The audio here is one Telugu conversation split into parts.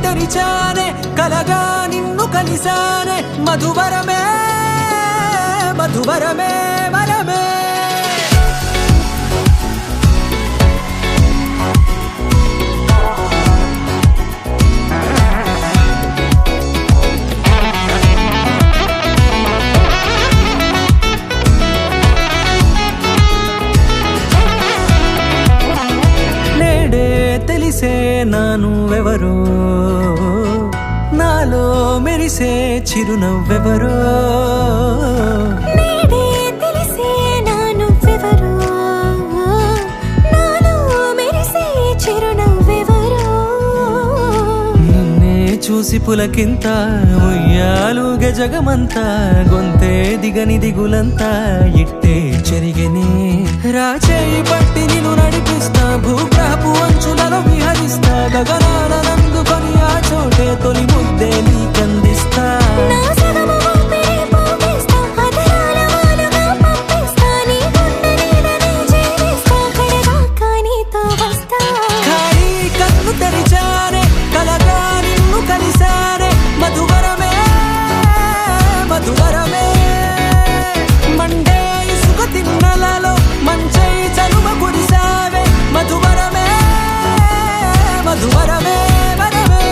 తెరిచానే కలగా నిన్ను కలిసానే మధువరమే మధువరమే వరమే తెలిసే నానువెవరో నాలో మెరిసే చిరునవ్వెవరో తెలిసే నానువెవరో నాలో మెరిసే చిరునవ్వెవరో నిన్నే చూసి పులకింత ఉయ్యాలుగ జగమంతా గొంతే దిగని దిగులంతా ఇట్టే చెరిగనే రాచేయి పట్టి నిన్ను నడిపిస్తా భూగ్రహపు అంచులలో విహరిస్తా గగనాల నందుకొని ఆ చోటే తొలి ముద్దే నీకందిస్తా ఖాళీ కన్ను తెరిచానే కలగా నిన్ను కలిసానే మధువరమే మధువరమే మండే ఇసుక తిన్నలలో మంచై చలువ కురిసావే మధువరమే మధువరమే వరమే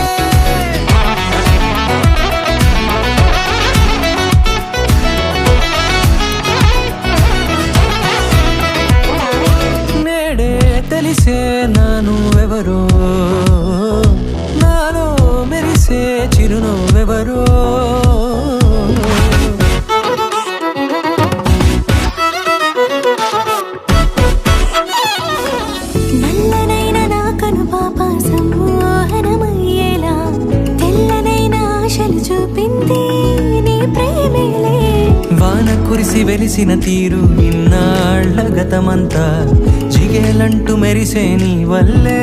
నేడే తెలిసే నానువెవరో నాలో మెరిసే చిరునవ్వెవరో నల్లనైన నా కను పాప సమ్మోహనమయ్యేలా తెల్లనైన ఆశలు చూపింది నీ ప్రేమేలే వాన కురిసి వెలిసిన తీరు ఇన్నాళ్ల గతమంతా జిగేలంటూ మెరిసే నీ వల్లే